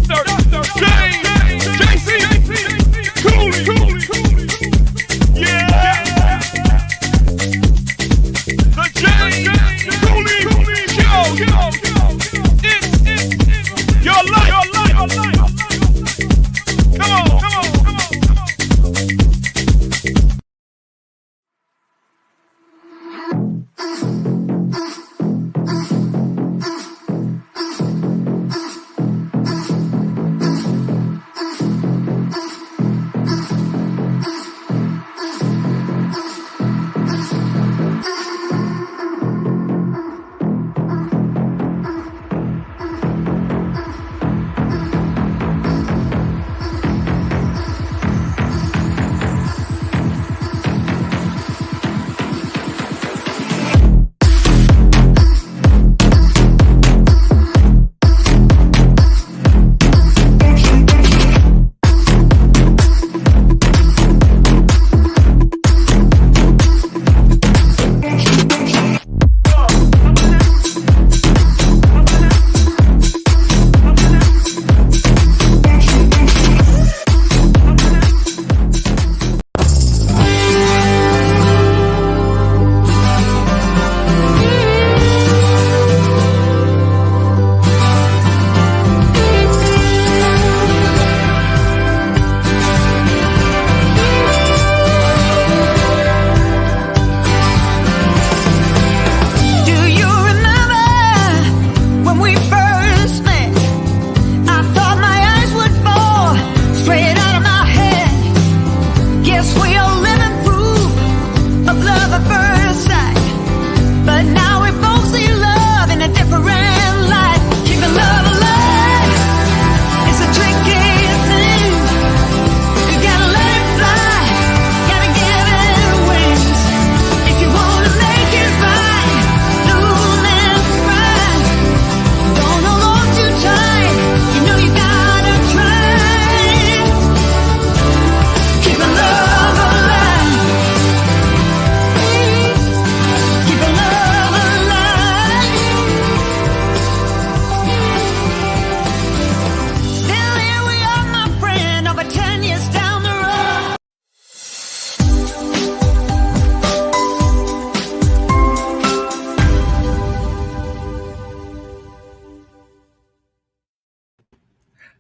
Dr. James J.C. Cooley. Yeah. The James Cooley Show. It's your life. Come on.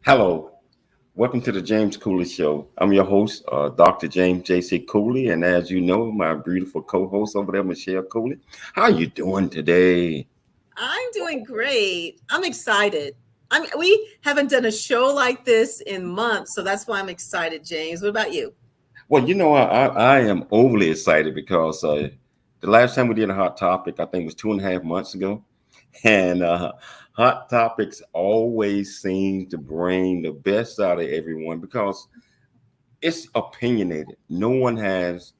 Hello, welcome to the James Cooley Show. I'm your host, Dr. James J.C. Cooley, and as you know, my beautiful co-host over there, Michelle Cooley. How are you doing today? I'm doing great. I'm excited. We haven't done a show like this in months, so that's why I'm excited, James. What about you? Well, you know, I am overly excited because the last time we did a hot topic, I think it was 2.5 months ago, and hot topics always seem to bring the best out of everyone because it's opinionated. No one has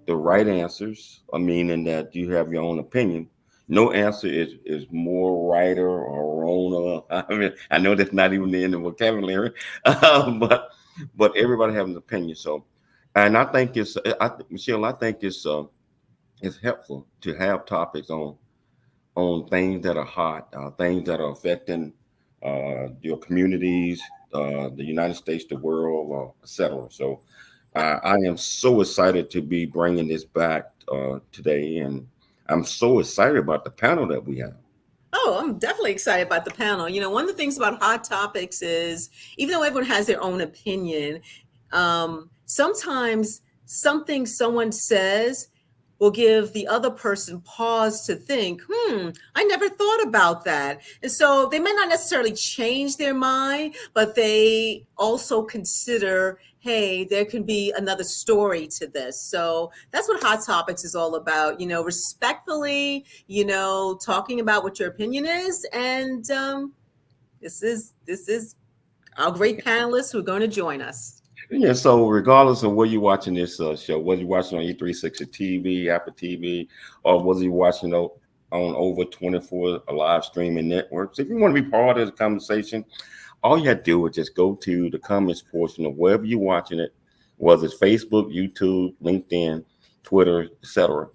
the right answers. I mean, in that you have your own opinion. No answer is more right or wrong. I mean, I know that's not even in the vocabulary, but everybody has an opinion. So, and I think Michelle, I think it's helpful to have topics on things that are hot, things that are affecting your communities, the United States, the world, etc. So I am so excited to be bringing this back today, and I'm so excited about the panel that we have. Oh, I'm definitely excited about the panel. You know, one of the things about hot topics is, even though everyone has their own opinion, sometimes something someone says will give the other person pause to think, I never thought about that. And so they might not necessarily change their mind, but they also consider, hey, there can be another story to this. So that's what Hot Topics is all about, you know, respectfully, you know, talking about what your opinion is. And this is our great panelists who are going to join us. Yeah, so regardless of where you're watching this show, whether you're watching on E360 TV, Apple TV, or whether you're watching on over 24 live streaming networks, if you want to be part of the conversation, all you have to do is just go to the comments portion of wherever you're watching it, whether it's Facebook, YouTube, LinkedIn, Twitter, etc.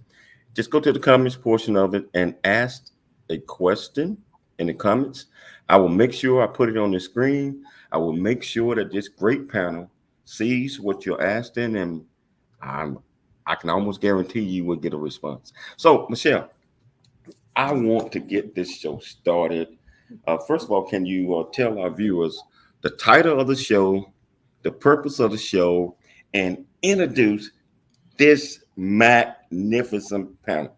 Just go to the comments portion of it and ask a question in the comments. I will make sure I put it on the screen. I will make sure that this great panel sees what you're asking, and I can almost guarantee you will get a response. So, Michelle, I want to get this show started. First of all, can you tell our viewers the title of the show, the purpose of the show, and introduce this magnificent panel?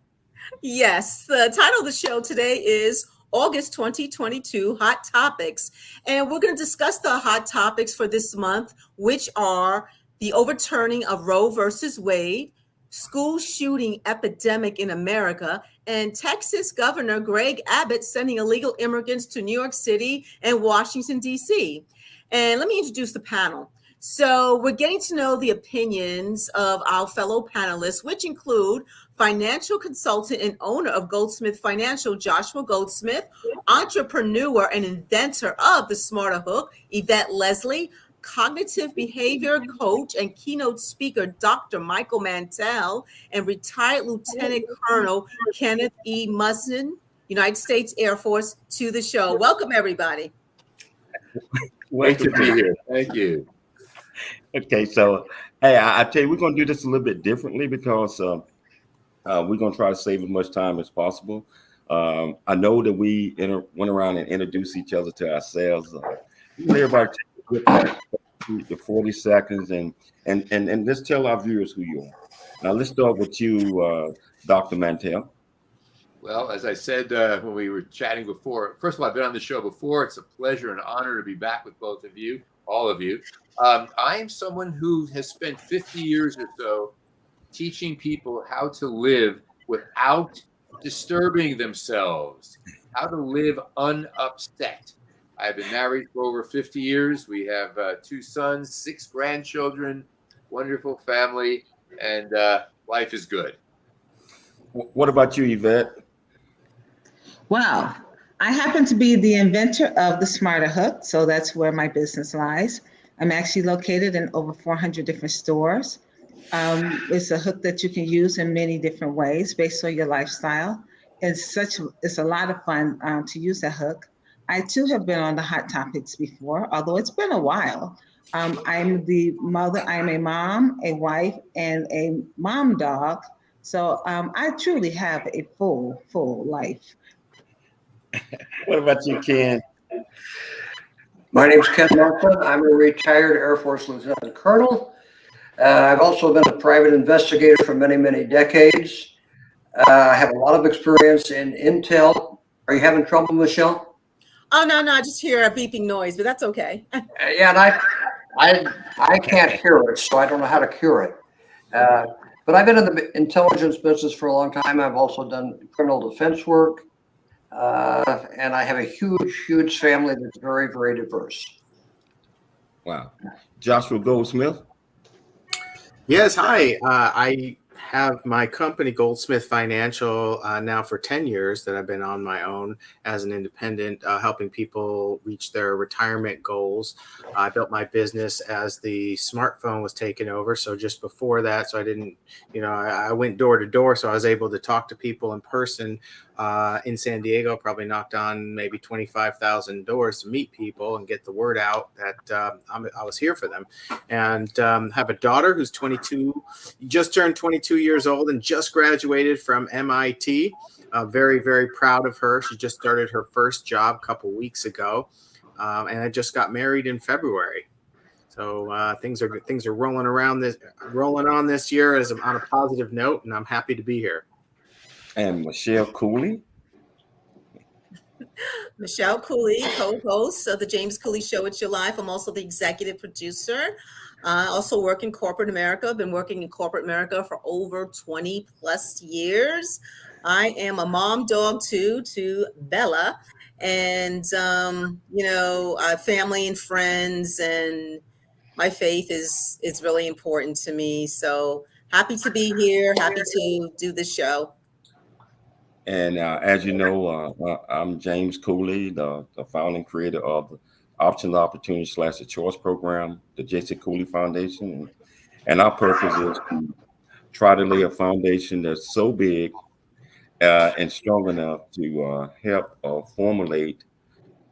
Yes, the title of the show today is August 2022 Hot Topics. And we're going to discuss the hot topics for this month, which are the overturning of Roe versus Wade, school shooting epidemic in America, and Texas Governor Greg Abbot sending illegal immigrants to New York City and Washington, D.C. And let me introduce the panel. So we're getting to know the opinions of our fellow panelists, which include financial consultant and owner of Goldsmith Financial, Joshua Goldsmith, entrepreneur and inventor of the Smarter Hook, Yvette Leslie, cognitive behavior coach and keynote speaker, Dr. Michael Mantell, and retired Lieutenant Colonel Kenneth E. Musson, United States Air Force, to the show. Welcome, everybody. Great to be here. Thank you. Okay, so hey, I tell you, we're going to do this a little bit differently because we're going to try to save as much time as possible. I know that we went around and introduced each other to ourselves. Everybody take 40 seconds and let's tell our viewers who you are. Now, let's start with you, Dr. Mantell. Well, as I said when we were chatting before, first of all, I've been on the show before. It's a pleasure and honor to be back with both of you, all of you. I am someone who has spent 50 years or so teaching people how to live without disturbing themselves, how to live unupset. I've been married for over 50 years. We have 2 sons, 6 grandchildren, wonderful family, and life is good. What about you, Yvette? Well, I happen to be the inventor of the Smarter Hook, so that's where my business lies. I'm actually located in over 400 different stores. It's a hook that you can use in many different ways based on your lifestyle. It's a lot of fun to use that hook. I too have been on the Hot Topics before, although it's been a while. I'm the mother, I'm a mom, a wife, and a mom dog. So I truly have a full life. What about you, Ken? My name is Ken Martha. I'm a retired Air Force Lieutenant Colonel. I've also been a private investigator for many, many decades. I have a lot of experience in intel. Are you having trouble, Michelle? Oh, no, I just hear a beeping noise, but that's okay. Yeah, and I can't hear it, so I don't know how to cure it. But I've been in the intelligence business for a long time. I've also done criminal defense work. And I have a huge family that's very, very diverse. Wow. Joshua Goldsmith. Yes, hi. I have my company, Goldsmith Financial, now for 10 years that I've been on my own as an independent, helping people reach their retirement goals. I built my business as the smartphone was taken over. So just before that, so I didn't, I went door to door. So I was able to talk to people in person in San Diego, probably knocked on maybe 25,000 doors to meet people and get the word out that I was here for them. And have a daughter who's 22, just turned 22 years old and just graduated from MIT. Very, very proud of her. She just started her first job a couple weeks ago. And I just got married in February. So things are rolling on this year as on a positive note, and I'm happy to be here. And Michelle Cooley. Michelle Cooley, co-host of the James Cooley Show, It's Your Life. I'm also the executive producer. I also work in corporate America. I've been working in corporate America for over 20 plus years. I am a mom dog too, to Bella, and family and friends, and my faith is really important to me. So happy to be here. Happy to do the show. And as you know, I'm James Cooley, the founding creator of the Options, Opportunity / the Choice program, the J.C. Cooley Foundation. And our purpose is to try to lay a foundation that's so big and strong enough to help formulate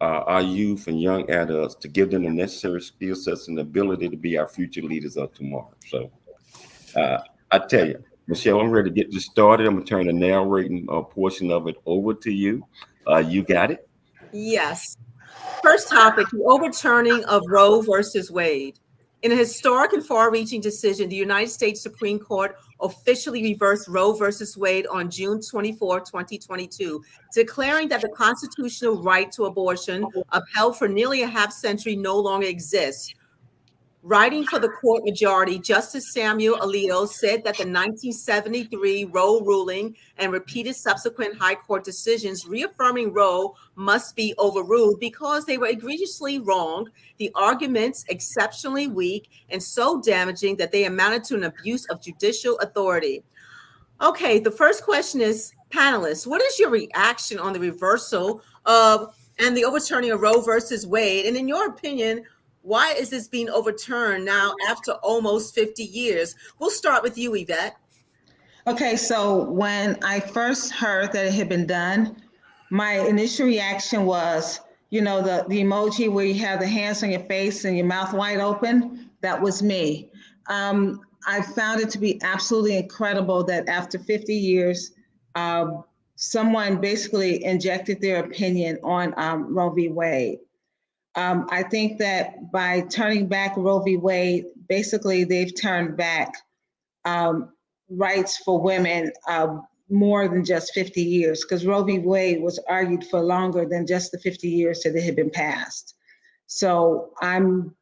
our youth and young adults to give them the necessary skill sets and ability to be our future leaders of tomorrow. So I tell you, Michelle, I'm ready to get this started. I'm going to turn the narrating portion of it over to you. You got it? Yes. First topic, the overturning of Roe versus Wade. In a historic and far-reaching decision, the United States Supreme Court officially reversed Roe versus Wade on June 24, 2022, declaring that the constitutional right to abortion, upheld for nearly a half century, no longer exists. Writing for the court majority, Justice Samuel Alito said that the 1973 Roe ruling and repeated subsequent high court decisions reaffirming Roe must be overruled because they were egregiously wrong, the arguments exceptionally weak, and so damaging that they amounted to an abuse of judicial authority. Okay, the first question is, panelists, what is your reaction on the reversal of and the overturning of Roe versus Wade? And in your opinion, why is this being overturned now after almost 50 years? We'll start with you, Yvette. Okay, so when I first heard that it had been done, my initial reaction was, you know, the emoji where you have the hands on your face and your mouth wide open. That was me. I found it to be absolutely incredible that after 50 years, someone basically injected their opinion on Roe v. Wade. I think that by turning back Roe v. Wade, basically they've turned back rights for women more than just 50 years, because Roe v. Wade was argued for longer than just the 50 years that it had been passed. So I'm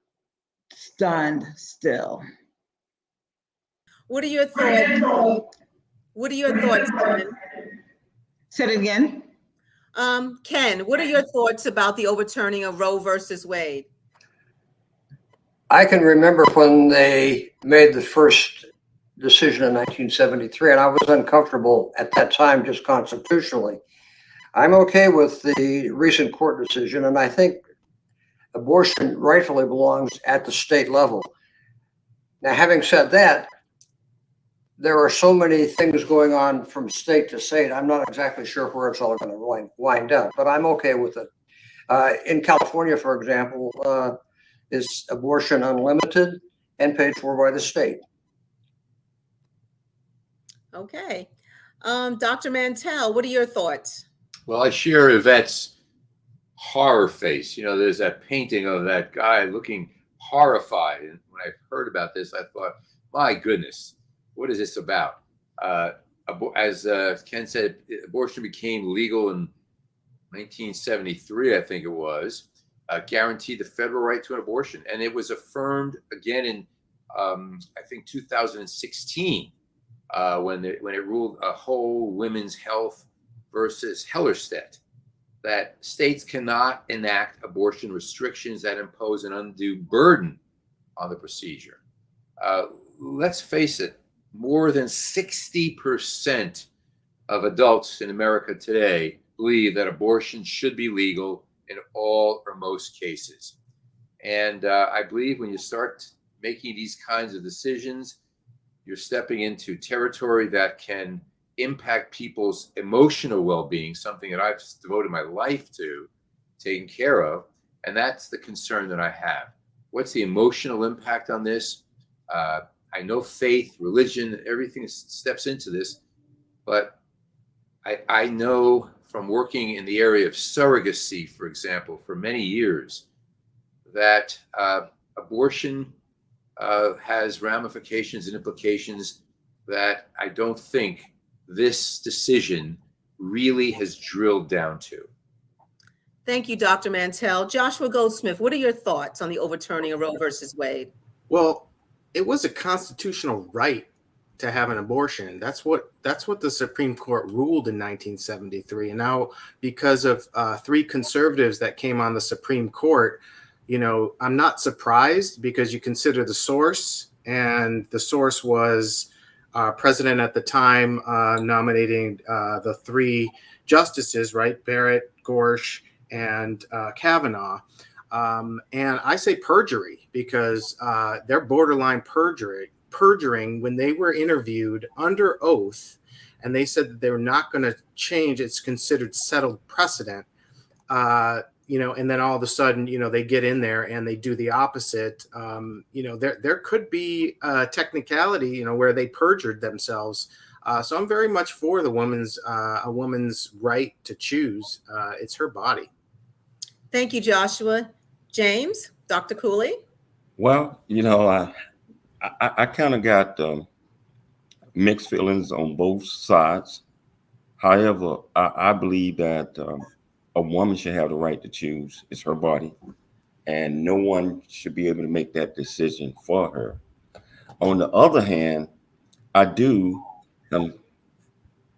stunned still. What are your thoughts? What are your thoughts, Ken? Say it again. Ken, what are your thoughts about the overturning of Roe versus Wade? I can remember when they made the first decision in 1973, and I was uncomfortable at that time just constitutionally. I'm okay with the recent court decision, and I think abortion rightfully belongs at the state level. Now, having said that, there are so many things going on from state to state. I'm not exactly sure where it's all going to wind up, but I'm okay with it. In California, for example, is abortion unlimited and paid for by the state. Okay. Dr. Mantell, what are your thoughts? Well, I share Yvette's horror face. You know, there's that painting of that guy looking horrified. And when I heard about this, I thought, my goodness, what is this about? As Ken said, abortion became legal in 1973, I think it was, guaranteed the federal right to an abortion. And it was affirmed again in, I think, 2016, when it ruled Whole Women's Health versus Hellerstedt, that states cannot enact abortion restrictions that impose an undue burden on the procedure. Let's face it, more than 60% of adults in America today believe that abortion should be legal in all or most cases. And I believe when you start making these kinds of decisions, you're stepping into territory that can impact people's emotional well-being, something that I've devoted my life to taking care of. And that's the concern that I have. What's the emotional impact on this? I know faith, religion, everything steps into this, but I know from working in the area of surrogacy, for example, for many years, that abortion has ramifications and implications that I don't think this decision really has drilled down to. Thank you, Dr. Mantell. Joshua Goldsmith, what are your thoughts on the overturning of Roe versus Wade? Well, it was a constitutional right to have an abortion. That's what the Supreme Court ruled in 1973. And now, because of three conservatives that came on the Supreme Court, you know, I'm not surprised, because you consider the source, and the source was president at the time nominating the three justices, right? Barrett, Gorsuch, and Kavanaugh. And I say perjury, because they're borderline perjuring when they were interviewed under oath, and they said that they were not going to change. It's considered settled precedent. and then all of a sudden, they get in there and they do the opposite. There could be a technicality, where they perjured themselves. So I'm very much for a woman's right to choose. It's her body. Thank you, Joshua. James, Dr. Cooley. Well, I kind of got mixed feelings on both sides. However, I believe that a woman should have the right to choose. It's her body, and no one should be able to make that decision for her. On the other hand, I do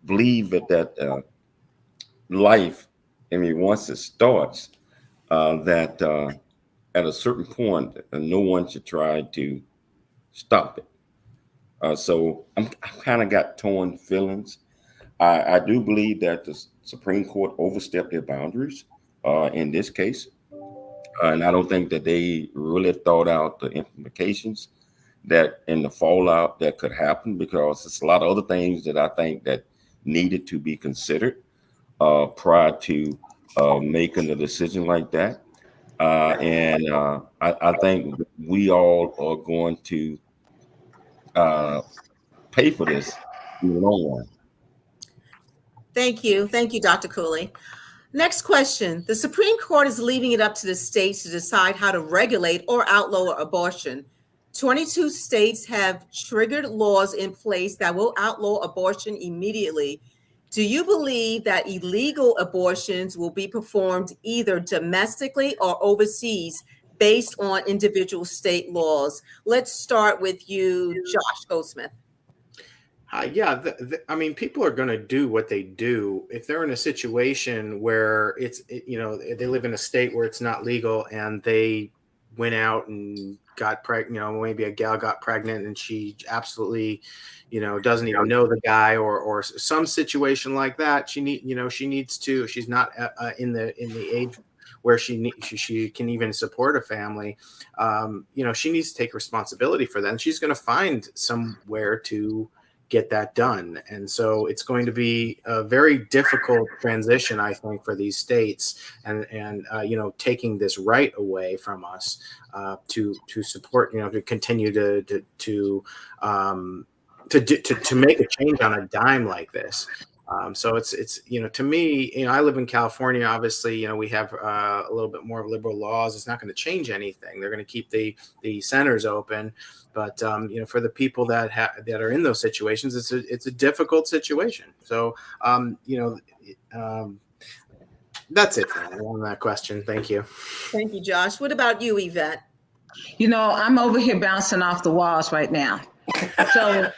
believe that life, once it starts, that at a certain point, no one should try to stop it. So I kind of got torn feelings. I do believe that the Supreme Court overstepped their boundaries in this case. And I don't think that they really thought out the implications that and the fallout that could happen, because there's a lot of other things that I think that needed to be considered prior to making a decision like that. I think we all are going to pay for this in the long run. Thank you. Thank you, Dr. Cooley. Next question. The Supreme Court is leaving it up to the states to decide how to regulate or outlaw abortion. 22 states have triggered laws in place that will outlaw abortion immediately. Do you believe that illegal abortions will be performed either domestically or overseas based on individual state laws? Let's start with you, Josh Goldsmith. People are going to do what they do if they're in a situation where they live in a state where it's not legal and they went out and got pregnant. Maybe a gal got pregnant and she absolutely, doesn't even know the guy or some situation like that. She's not in the age where she can even support a family. She needs to take responsibility for that. And she's going to find somewhere to get that done. And so it's going to be a very difficult transition, I think, for these states and taking this right away from us to support, to continue to make a change on a dime like this. So it's to me, I live in California. Obviously, we have a little bit more liberal laws. It's not going to change anything. They're going to keep the centers open, but for the people that are in those situations, it's a difficult situation. So that's it for me on that question. Thank you. Thank you, Josh. What about you, Yvette? I'm over here bouncing off the walls right now. So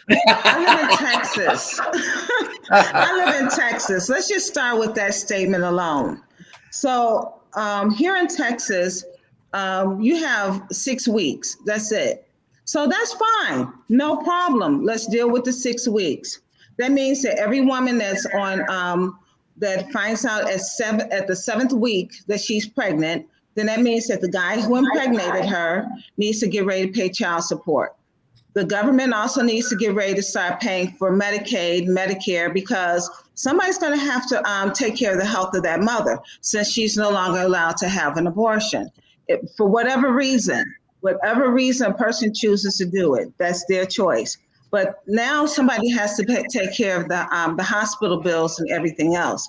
I live in Texas. Let's just start with that statement alone. So here in Texas, you have 6 weeks. That's it. So that's fine. No problem. Let's deal with the 6 weeks. That means that every woman that's on that finds out at the 7th week that she's pregnant, then that means that the guy who impregnated her needs to get ready to pay child support. The government also needs to get ready to start paying for Medicaid, Medicare, because somebody's going to have to take care of the health of that mother since she's no longer allowed to have an abortion. For whatever reason a person chooses to do it, that's their choice. But now somebody has to take care of the hospital bills and everything else.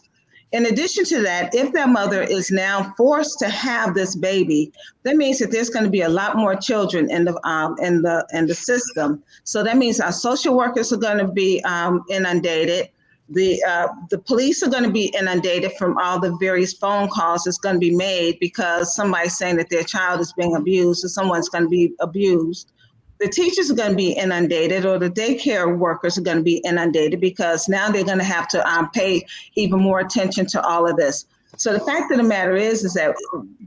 In addition to that, if that mother is now forced to have this baby, that means that there's going to be a lot more children in the system. So that means our social workers are going to be inundated. The police are going to be inundated from all the various phone calls that's going to be made because somebody's saying that their child is being abused or someone's going to be abused. The teachers are going to be inundated, or the daycare workers are going to be inundated because now they're going to have to pay even more attention to all of this. So the fact of the matter is that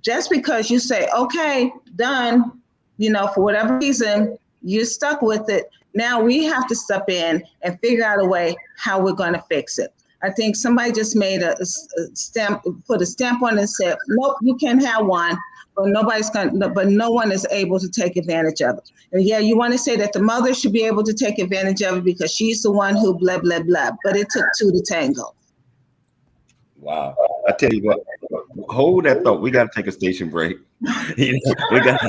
just because you say, okay, done, for whatever reason, you're stuck with it. Now we have to step in and figure out a way how we're going to fix it. I think somebody just made a stamp, put a stamp on it and said, nope, you can't have one. But no one is able to take advantage of it. And yeah, you want to say that the mother should be able to take advantage of it because she's the one who blah, blah, blah. But it took two to tango. Wow. I tell you what, hold that thought. We got to take a station break. We got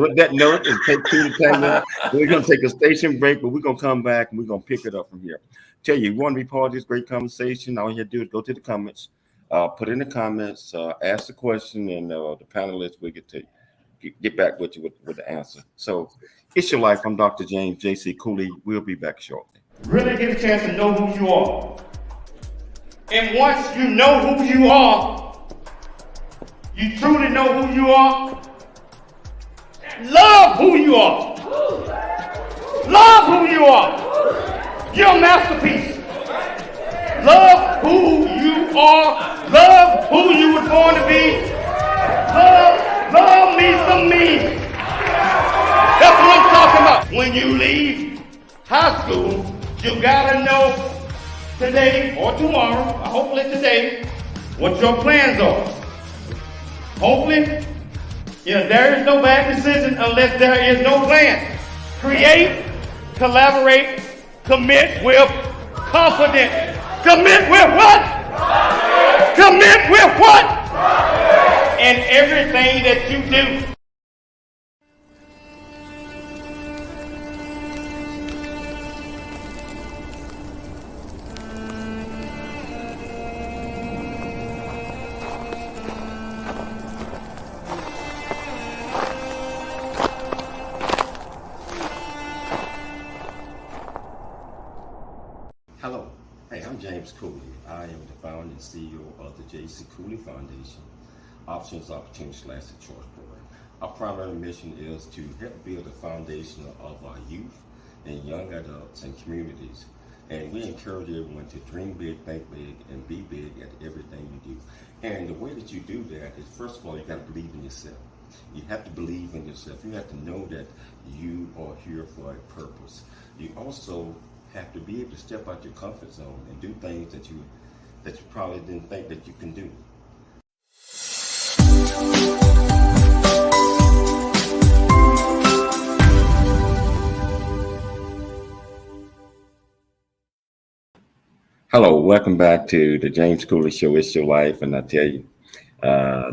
with that note, it takes 2 to 10 minutes. We're going to take a station break, but we're going to come back and we're going to pick it up from here. Tell you want to be part of this great conversation, all you have to do is go to the comments, put in the comments, ask the question, and the panelists will get back with you with the answer. So it's your life. I'm Dr. James J.C. Cooley. We'll be back shortly. Really get a chance to know who you are. And once you know who you are, you truly know who you are, love who you are. Love who you are. You're a masterpiece. Love who you are. Love who you were born to be. Love me some me. That's what I'm talking about. When you leave high school, you gotta know today or tomorrow, hopefully today, what your plans are. Hopefully, there is no bad decision unless there is no plan. Create, collaborate, commit with confidence. Commit with what? Commit with what? And everything that you do. Hello. Hey, I'm James Cooley. I am the founder and CEO of the J.C. Cooley Foundation, Options, Opportunities, / the Choice Program. Our primary mission is to help build the foundation of our youth and young adults and communities. And we encourage everyone to dream big, think big, and be big at everything you do. And the way that you do that is, first of all, you got to believe in yourself. You have to believe in yourself. You have to know that you are here for a purpose. You also have to be able to step out your comfort zone and do things that you probably didn't think that you can do. Hello, welcome back to the James Cooley Show. It's your life, and I tell you,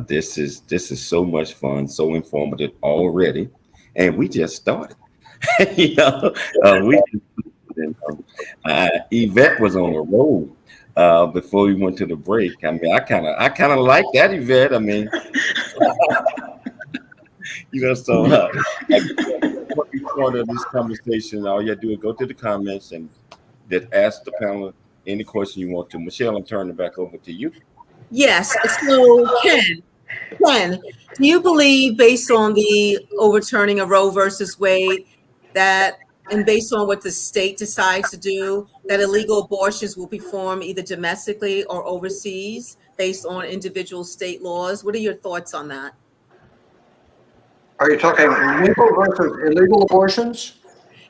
this is so much fun, so informative already, and we just started. Yvette was on a roll before we went to the break. I mean, I kind of like that, Yvette. I mean, so what we part of this conversation, all you have to do is go to the comments and just ask the panel any question you want to. Michelle, I'm turning it back over to you. Yes. So, Ken, do you believe, based on the overturning of Roe versus Wade, that, and based on what the state decides to do, that illegal abortions will be performed either domestically or overseas based on individual state laws? What are your thoughts on that? Are you talking legal versus illegal abortions?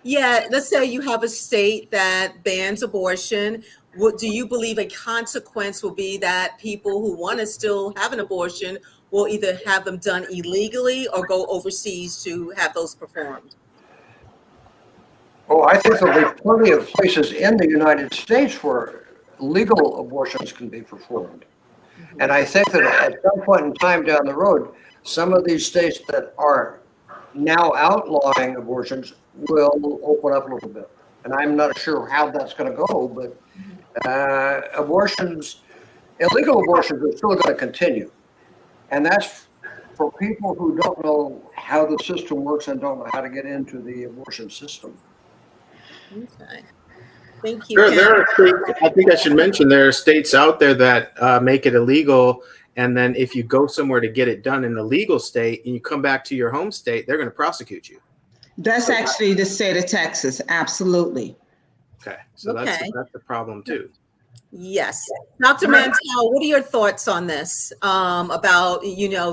Yeah, let's say you have a state that bans abortion. What do you believe a consequence will be that people who want to still have an abortion will either have them done illegally or go overseas to have those performed? Oh, I think there'll be plenty of places in the United States where legal abortions can be performed. And I think that at some point in time down the road, some of these states that are now outlawing abortions will open up a little bit. And I'm not sure how that's going to go, but illegal abortions are still going to continue. And that's for people who don't know how the system works and don't know how to get into the abortion system. Okay. Thank you. There are states, I think I should mention, there are states out there that make it illegal. And then if you go somewhere to get it done in a legal state and you come back to your home state, they're going to prosecute you. That's actually the state of Texas. Absolutely. Okay. So that's the problem too. Yes. Dr. Mantel, what are your thoughts on this about,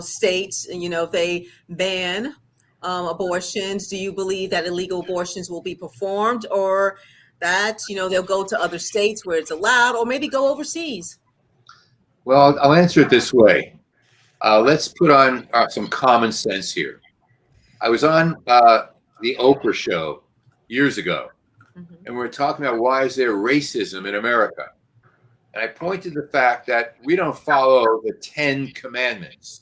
states, if they ban abortions, do you believe that illegal abortions will be performed, or that, they'll go to other states where it's allowed, or maybe go overseas? Well, I'll answer it this way. Let's put on some common sense here. I was on the Oprah show years ago, And we're talking about why is there racism in America. And I pointed to the fact that we don't follow the 10 commandments.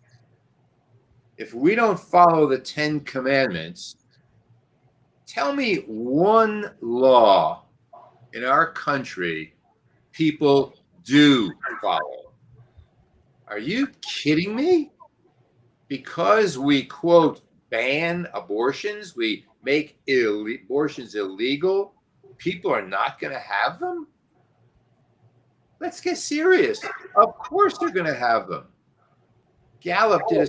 If we don't follow the 10 commandments, tell me one law in our country people do follow. Are you kidding me? Because we, quote, ban abortions, we make abortions illegal, people are not going to have them? Let's get serious. Of course they're going to have them. Gallup did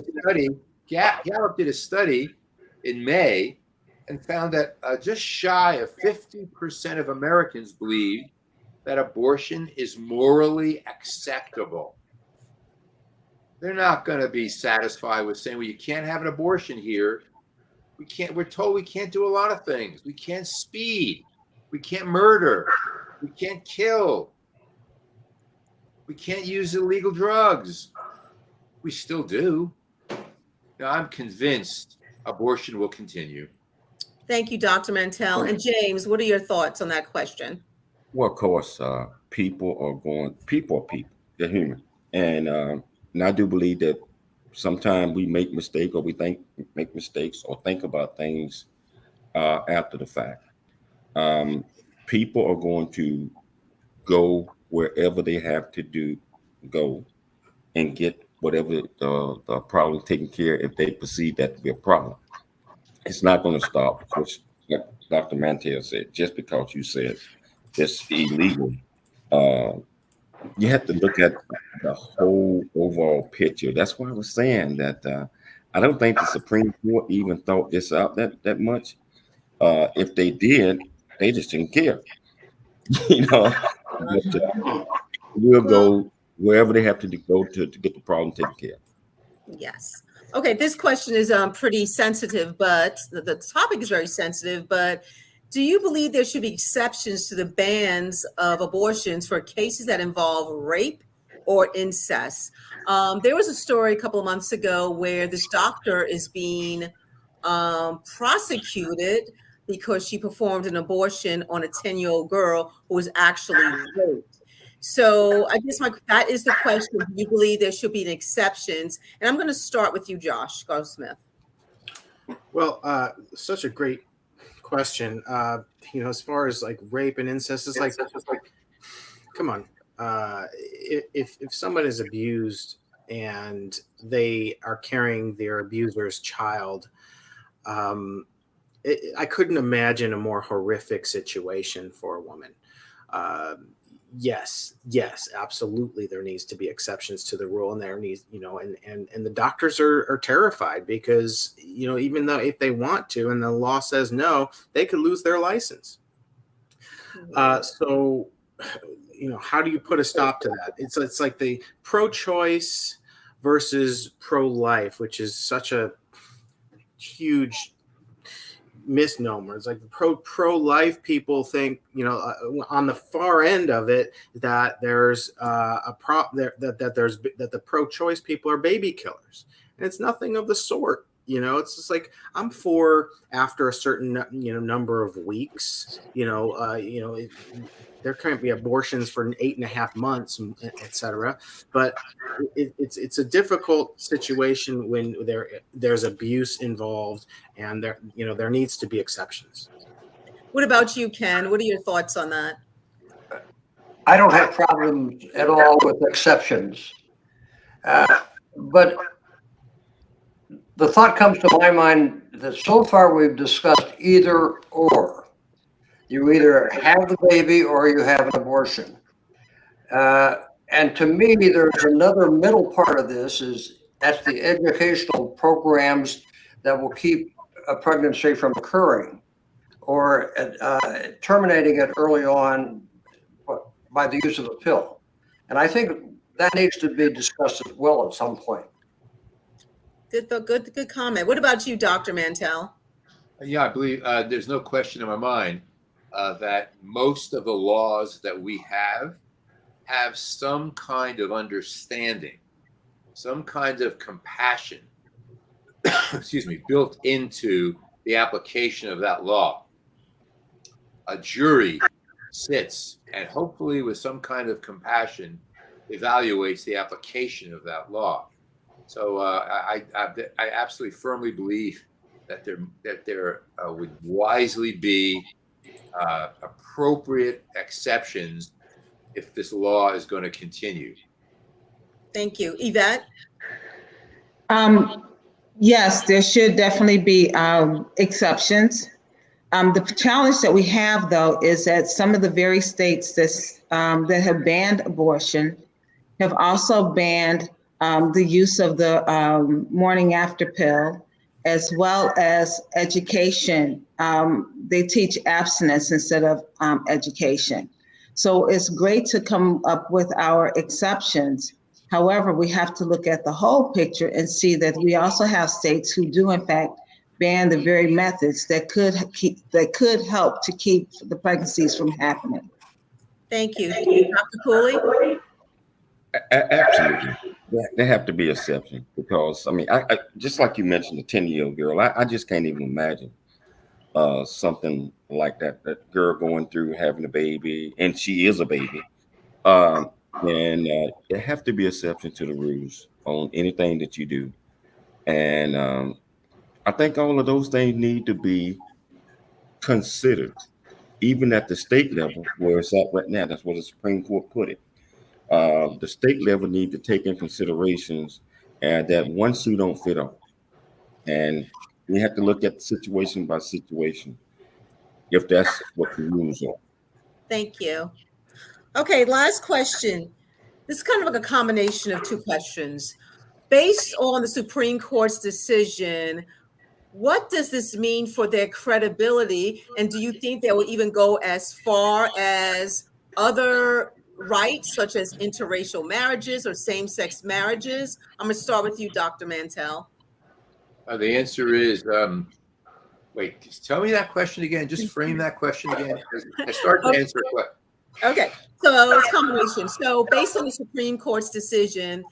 a study in May and found that just shy of 50% of Americans believe that abortion is morally acceptable. They're not going to be satisfied with saying, well, you can't have an abortion here. We're told we can't do a lot of things. We can't speed. We can't murder. We can't kill. We can't use illegal drugs. We still do. Now, I'm convinced abortion will continue. Thank you, Dr. Mantell. And James, what are your thoughts on that question? Well, of course, people are people. They're human. And I do believe that sometimes we make mistakes or make mistakes or think about things after the fact. People are going to go wherever they have to go and get whatever the problem taken care of if they perceive that to be a problem. It's not going to stop, which Dr. Mantell said, just because you said it's illegal. You have to look at the whole overall picture. That's why I was saying that I don't think the Supreme Court even thought this out that much. If they did, they just didn't care. But, we'll go wherever they have to go to get the problem taken care of. Yes. Okay, this question is pretty sensitive, but the topic is very sensitive, but do you believe there should be exceptions to the bans of abortions for cases that involve rape or incest? There was a story a couple of months ago where this doctor is being prosecuted because she performed an abortion on a 10-year-old girl who was actually raped. So I guess that is the question. Do you believe there should be exceptions? And I'm going to start with you, Josh Goldsmith. Well, such a great question. As far as like rape and incest, it's like, come on. If someone is abused and they are carrying their abuser's child, I couldn't imagine a more horrific situation for a woman. Yes, absolutely. There needs to be exceptions to the rule, and there needs, and the doctors are terrified because, even though if they want to, and the law says no, they could lose their license. So, how do you put a stop to that? It's like the pro-choice versus pro-life, which is such a huge misnomer. It's like the pro-life people think, on the far end of it, that there's that the pro-choice people are baby killers, and it's nothing of the sort. It's just like, I'm for after a certain number of weeks. There can't be abortions for 8.5 months, etc. But it's a difficult situation when there's abuse involved, and there needs to be exceptions. What about you, Ken? What are your thoughts on that? I don't have problems at all with exceptions, but the thought comes to my mind that so far we've discussed either or. You either have the baby or you have an abortion. And to me, there's another middle part of this, that's the educational programs that will keep a pregnancy from occurring or terminating it early on by the use of a pill. And I think that needs to be discussed as well at some point. Good comment. What about you, Dr. Mantell? Yeah, I believe there's no question in my mind that most of the laws that we have some kind of understanding, some kind of compassion, built into the application of that law. a jury sits and hopefully with some kind of compassion evaluates the application of that law. So I absolutely firmly believe that there would wisely be appropriate exceptions if this law is going to continue. Thank you. Yvette? Yes, there should definitely be exceptions. The challenge that we have, though, is that some of the very states that have banned abortion have also banned the use of the morning after pill, as well as education. They teach abstinence instead of education. So it's great to come up with our exceptions. However, we have to look at the whole picture and see that we also have states who do, in fact, ban the very methods that could help to keep the pregnancies from happening. Thank you. Dr. Cooley? Absolutely. There have to be exceptions because, I mean, I just like you mentioned, the 10-year-old girl, I just can't even imagine something like that girl going through having a baby, and she is a baby. And there have to be exceptions to the rules on anything that you do. And I think all of those things need to be considered, even at the state level where it's at right now. That's where the Supreme Court put it. The state level need to take in considerations and that one shoe don't fit all. And we have to look at situation by situation, if that's what the rules are. Thank you. Okay, last question. This is kind of like a combination of two questions. Based on the Supreme Court's decision, what does this mean for their credibility? And do you think they will even go as far as other rights, such as interracial marriages or same-sex marriages? I'm going to start with you, Dr. Mantell. The answer is, wait, just tell me that question again. Just frame that question again. I start to answer a question. Okay, so it's a combination. So based on the Supreme Court's decision,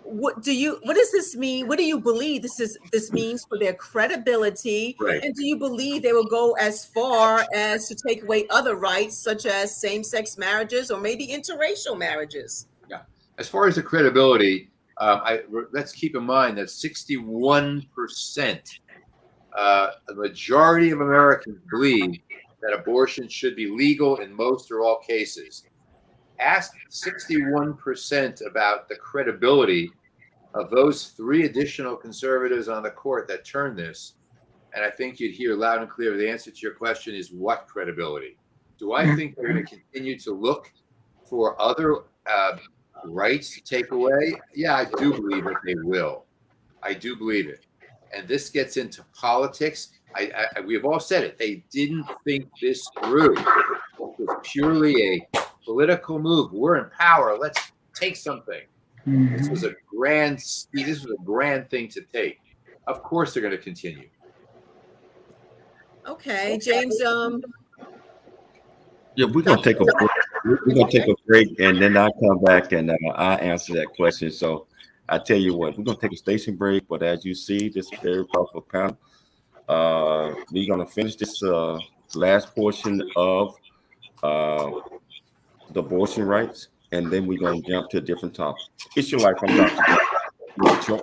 what does this mean? What do you believe this means for their credibility? Right. And do you believe they will go as far as to take away other rights, such as same-sex marriages or maybe interracial marriages? Yeah. As far as the credibility, let's keep in mind that 61%, the majority of Americans believe that abortion should be legal in most or all cases. Ask 61% about the credibility of those 3 additional conservatives on the court that turned this, and I think you'd hear loud and clear the answer to your question is what credibility? Do I think they're going to continue to look for other rights to take away? Yeah, I do believe that they will. I do believe it. And this gets into politics. We have all said it. They didn't think this through. It was purely a political move. We're in power. Let's take something. This was a grand thing to take. Of course, they're going to continue. Okay, James. Yeah, we're gonna take a break, and then I'll come back and I'll answer that question. So I tell you what, we're gonna take a station break. But as you see, this very powerful panel. We're gonna finish this last portion of the abortion rights, and then we're gonna jump to a different topic. It's your life. I'm Dr.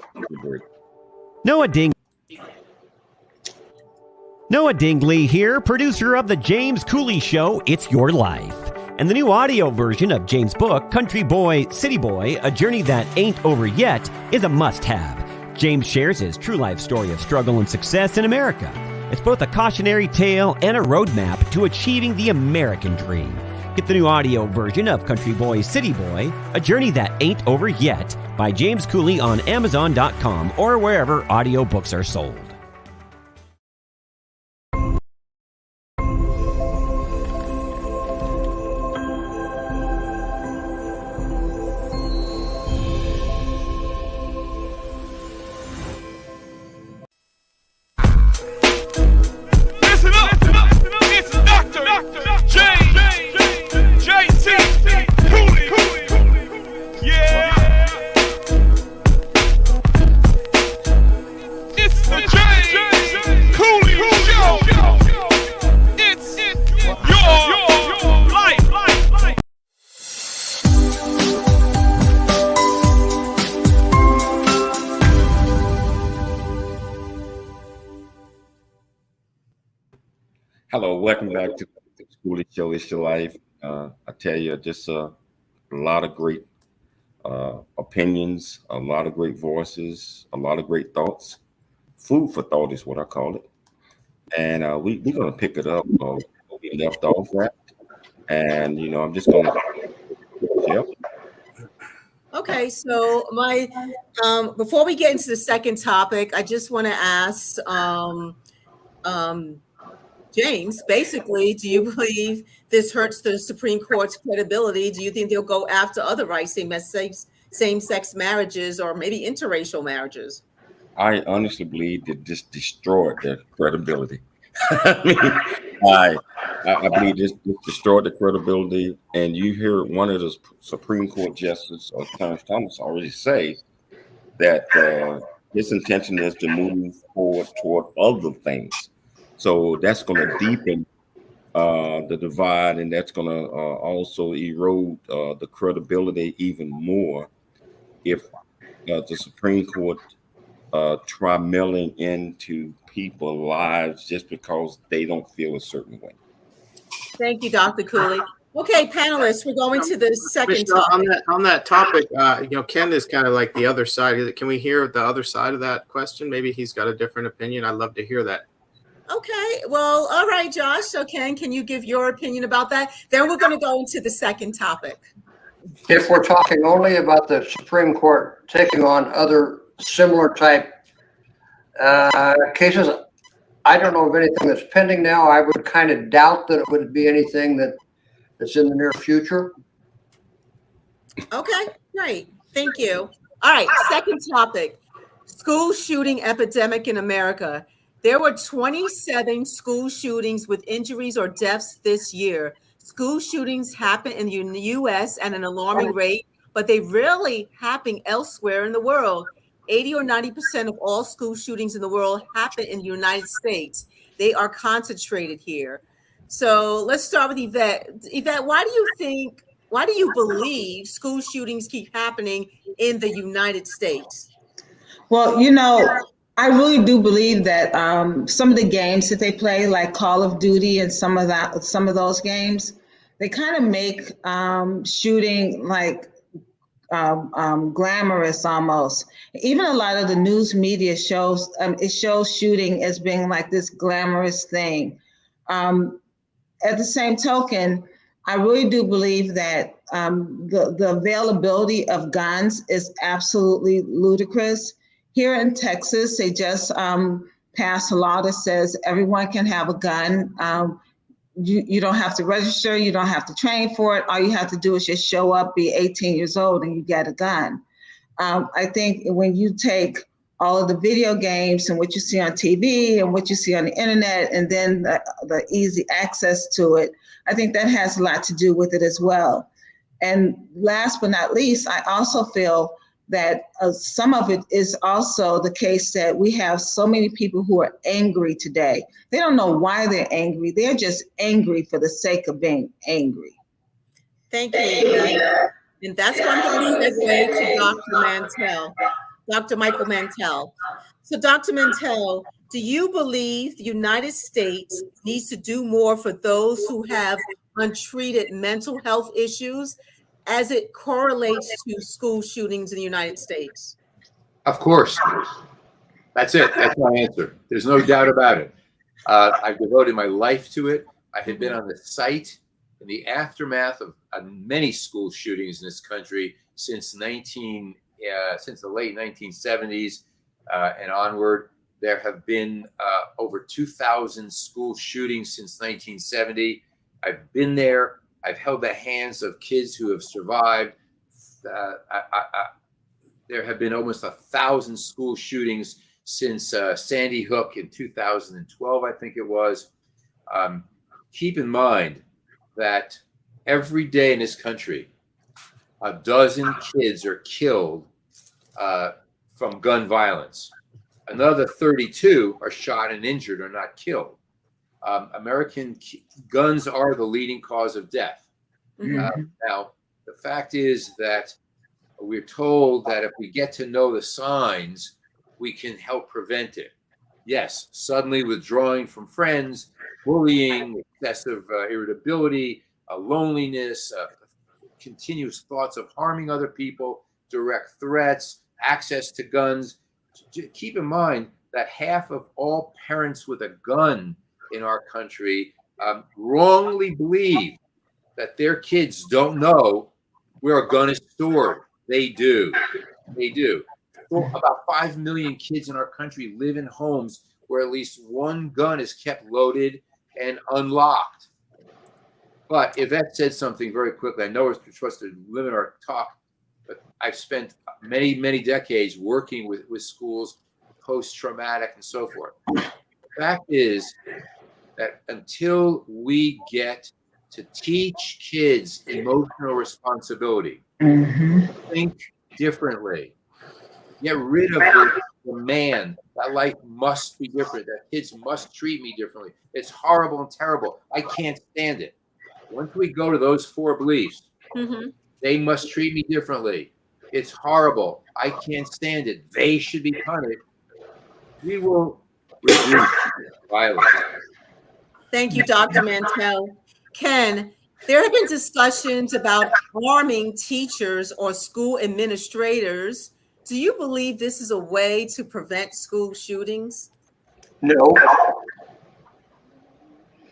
Noah Dingley here, producer of The James Cooley Show, It's Your Life. And the new audio version of James' book, Country Boy, City Boy, A Journey That Ain't Over Yet, is a must-have. James shares his true life story of struggle and success in America. It's both a cautionary tale and a roadmap to achieving the American dream. Get the new audio version of Country Boy, City Boy, A Journey That Ain't Over Yet by James Cooley on Amazon.com or wherever audiobooks are sold. It's the Welcome back to the Schoolie Show. It's your life. I tell you, just a lot of great opinions, a lot of great voices, a lot of great thoughts. Food for thought is what I call it. And we're going to pick it up where we left off at. And, I'm just going to, yep. Okay, so my before we get into the second topic, I just want to ask James, basically, do you believe this hurts the Supreme Court's credibility? Do you think they'll go after other rights, same-sex marriages or maybe interracial marriages? I honestly believe that this destroyed their credibility. I believe this destroyed the credibility. And you hear one of the Supreme Court justices, Clarence Thomas, already say that his intention is to move forward toward other things. So that's going to deepen the divide, and that's going to also erode the credibility even more if the Supreme Court try meddling into people's lives just because they don't feel a certain way. Thank you, Dr. Cooley. Okay, panelists, we're going to the second topic. On that topic, Ken is kind of like the other side. Can we hear the other side of that question? Maybe he's got a different opinion. I'd love to hear that. Okay, well, all right, Josh. So Ken, can you give your opinion about that? Then we're going to go into the second topic. If we're talking only about the Supreme Court taking on other similar type cases, I don't know of anything that's pending now. I would kind of doubt that it would be anything that's in the near future. Okay, great. Thank you. All right, second topic, school shooting epidemic in America. There were 27 school shootings with injuries or deaths this year. School shootings happen in the U.S. at an alarming rate, but they rarely happen elsewhere in the world. 80 or 90% of all school shootings in the world happen in the United States. They are concentrated here. So let's start with Yvette. Yvette, why do you believe school shootings keep happening in the United States? Well, I really do believe that some of the games that they play, like Call of Duty and some of those games, they kind of make shooting like glamorous almost. Even a lot of the news media shows it shows shooting as being like this glamorous thing. At the same token, I really do believe that the availability of guns is absolutely ludicrous. Here in Texas, they just passed a law that says everyone can have a gun. You don't have to register. You don't have to train for it. All you have to do is just show up, be 18 years old, and you get a gun. I think when you take all of the video games and what you see on TV and what you see on the internet, and then the easy access to it, I think that has a lot to do with it as well. And last but not least, I also feel that some of it is also the case that we have so many people who are angry today. They don't know why they're angry. They're just angry for the sake of being angry. Thank you. And that's going to segue to Dr. Mantell, Dr. Michael Mantell. So Dr. Mantell, do you believe the United States needs to do more for those who have untreated mental health issues as it correlates to school shootings in the United States? Of course. That's it. That's my answer. There's no doubt about it. I've devoted my life to it. I have been on the site in the aftermath of many school shootings in this country since the late 1970s and onward. There have been over 2,000 school shootings since 1970. I've been there. I've held the hands of kids who have survived. There have been almost 1,000 school shootings since Sandy Hook in 2012, I think it was. Keep in mind that every day in this country, a dozen kids are killed from gun violence. Another 32 are shot and injured or not killed. American guns are the leading cause of death. Now, the fact is that we're told that if we get to know the signs, we can help prevent it. Yes, suddenly withdrawing from friends, bullying, excessive irritability, loneliness, continuous thoughts of harming other people, direct threats, access to guns. Keep in mind that half of all parents with a gun in our country wrongly believe that their kids don't know where a gun is stored. They do. They do. Well, about 5 million kids in our country live in homes where at least one gun is kept loaded and unlocked. But Yvette said something very quickly. I know we're supposed to limit our talk, but I've spent many, many decades working with schools, post-traumatic and so forth. The fact is that until we get to teach kids emotional responsibility, think differently, get rid of the demand that life must be different, that kids must treat me differently. It's horrible and terrible. I can't stand it. Once we go to those 4 beliefs, they must treat me differently. It's horrible. I can't stand it. They should be punished. We will reduce violence. Thank you, Dr. Mantell. Ken, there have been discussions about arming teachers or school administrators. Do you believe this is a way to prevent school shootings? No.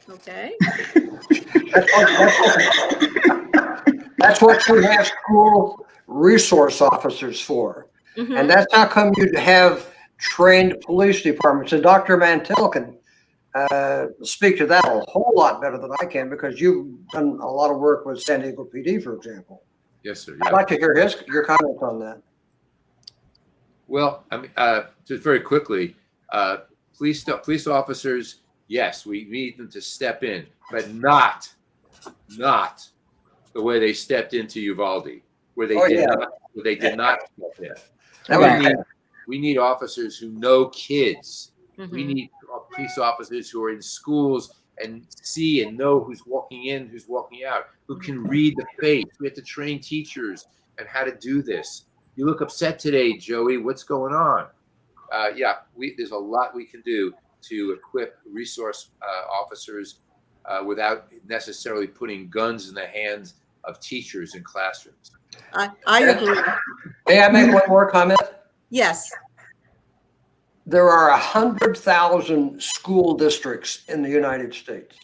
Okay. That's what we have school resource officers for. And that's how come you have trained police departments. And Dr. Mantell can speak to that a whole lot better than I can, because you've done a lot of work with San Diego PD, for example. Yes, sir. I'd like to hear your comments on that. Well, I mean, just very quickly, police officers, yes, we need them to step in, but not the way they stepped into Uvalde, where they did not step in. We need officers who know kids. We need police officers who are in schools and see and know who's walking in, who's walking out, who can read the face. We have to train teachers on how to do this. You look upset today, Joey. What's going on? There's a lot we can do to equip resource officers without necessarily putting guns in the hands of teachers in classrooms. I agree. May I make one more comment? Yes. There are 100,000 school districts in the United States.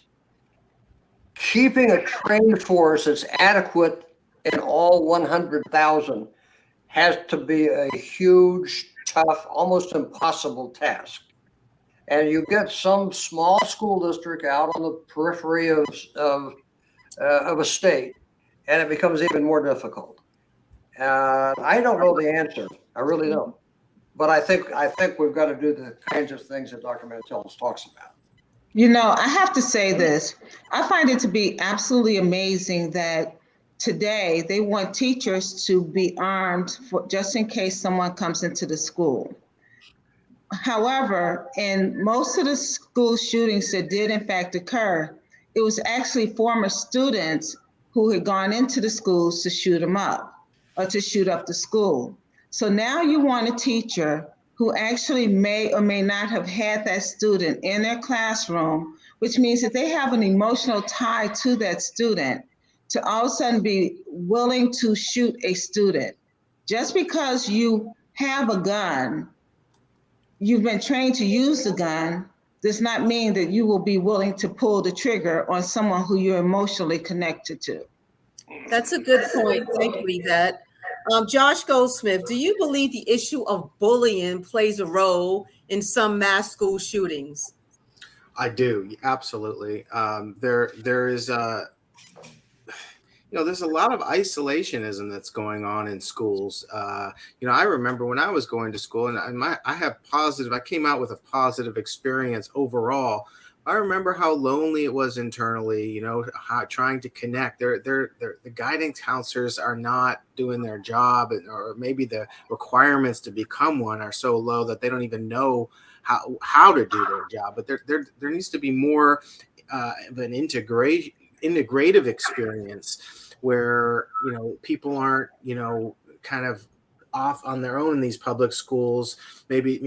Keeping a trained force that's adequate in all 100,000 has to be a huge, tough, almost impossible task. And you get some small school district out on the periphery of a state, and it becomes even more difficult. I don't know the answer. I really don't. But I think we've got to do the kinds of things that Dr. Mantell talks about. You know, I have to say this. I find it to be absolutely amazing that today they want teachers to be armed for just in case someone comes into the school. However, in most of the school shootings that did in fact occur, it was actually former students who had gone into the schools to shoot them up or to shoot up the school. So now you want a teacher who actually may or may not have had that student in their classroom, which means that they have an emotional tie to that student, to all of a sudden be willing to shoot a student. Just because you have a gun, you've been trained to use the gun, does not mean that you will be willing to pull the trigger on someone who you're emotionally connected to. That's a good point. Thank you, Yvette. Josh Goldsmith, do you believe the issue of bullying plays a role in some mass school shootings? I do, absolutely. There is there's a lot of isolationism that's going on in schools. I remember when I was going to school, and I came out with a positive experience overall. I remember how lonely it was internally, how trying to connect. The guidance counselors are not doing their job, or maybe the requirements to become one are so low that they don't even know how to do their job. But there needs to be more of an integrative experience where, people aren't, kind of off on their own in these public schools. Maybe,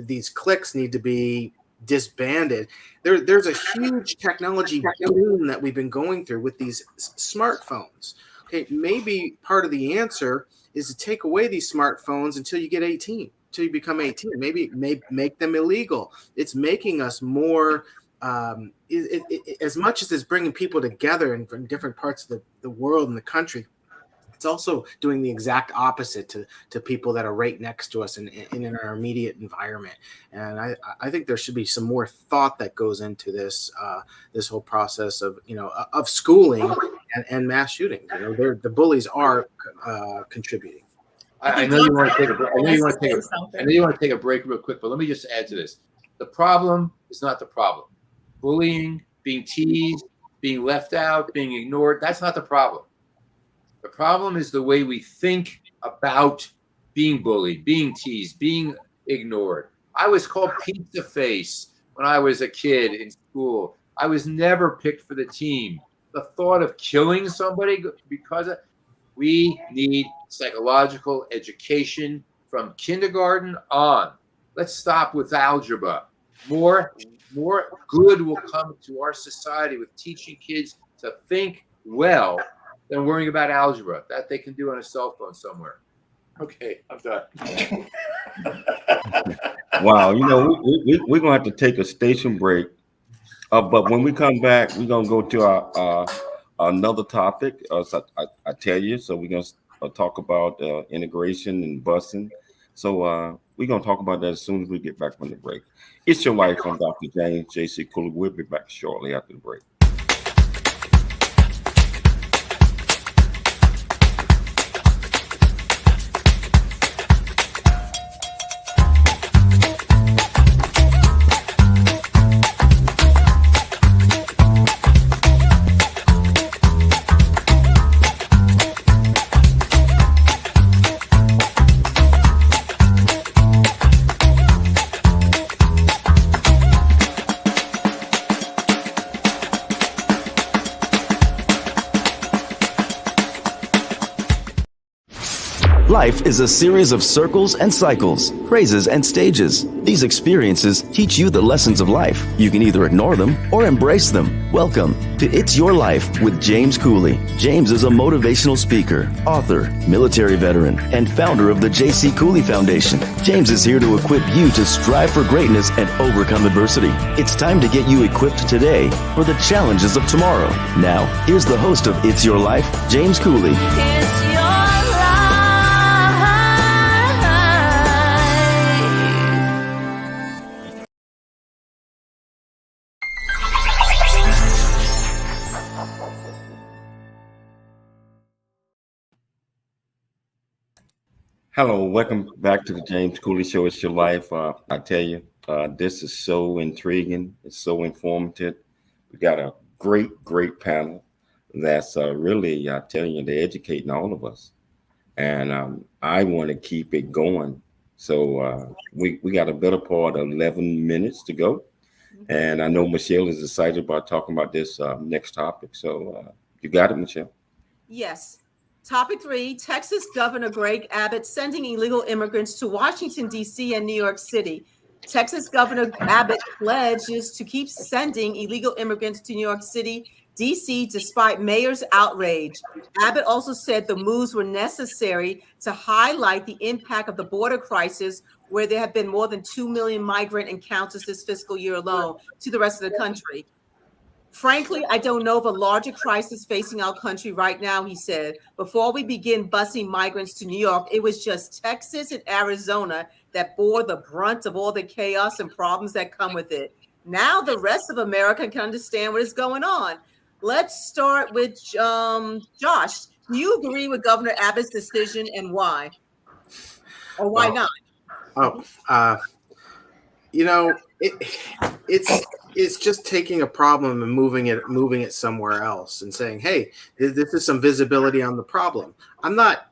these cliques need to be disbanded. There's a huge technology boom that we've been going through with these smartphones. Okay, maybe part of the answer is to take away these smartphones until you get 18, until you become 18. Maybe make them illegal. It's making us more, as much as it's bringing people together from different parts of the world and the country, it's also doing the exact opposite to people that are right next to us and in our immediate environment. And I think there should be some more thought that goes into this whole process of schooling and mass shootings. The bullies are contributing. I know you want to take a break. I know you want to take a break real quick, but let me just add to this. The problem is not the problem. Bullying, being teased, being left out, being ignored, that's not the problem. The problem is the way we think about being bullied, being teased, being ignored. I was called pizza face when I was a kid in school. I was never picked for the team. The thought of killing somebody because we need psychological education from kindergarten on. Let's stop with algebra. More good will come to our society with teaching kids to think well than worrying about algebra that they can do on a cell phone somewhere. Okay, I'm done. Wow, we're gonna have to take a station break. But when we come back, we're gonna go to our another topic. So I tell you, so we're gonna talk about integration and busing. So we're gonna talk about that as soon as we get back from the break. It's Your Life. I'm Dr. James J.C. Cooley. We'll be back shortly after the break. Life is a series of circles and cycles, phrases and stages. These experiences teach you the lessons of life. You can either ignore them or embrace them. Welcome to It's Your Life with James Cooley. James is a motivational speaker, author, military veteran, and founder of the J.C. Cooley Foundation. James is here to equip you to strive for greatness and overcome adversity. It's time to get you equipped today for the challenges of tomorrow. Now, here's the host of It's Your Life, James Cooley. Hello, welcome back to the James Cooley Show. It's Your Life. I tell you, this is so intriguing. It's so informative. We got a great panel that's really, I tell you, they're educating all of us. And I want to keep it going. So we got a better part of 11 minutes to go. And I know Michelle is excited about talking about this next topic. So you got it, Michelle? Yes. Topic 3, Texas Governor Greg Abbot sending illegal immigrants to Washington, D.C. and New York City. Texas Governor Abbott pledges to keep sending illegal immigrants to New York City, D.C. despite mayor's outrage. Abbott also said the moves were necessary to highlight the impact of the border crisis, where there have been more than 2 million migrant encounters this fiscal year alone to the rest of the country. Frankly, I don't know of a larger crisis facing our country right now, he said. Before we begin busing migrants to New York, it was just Texas and Arizona that bore the brunt of all the chaos and problems that come with it. Now the rest of America can understand what is going on. Let's start with Josh. Do you agree with Governor Abbott's decision and why? Or why not? It's just taking a problem and moving it somewhere else and saying, hey, this is some visibility on the problem. I'm not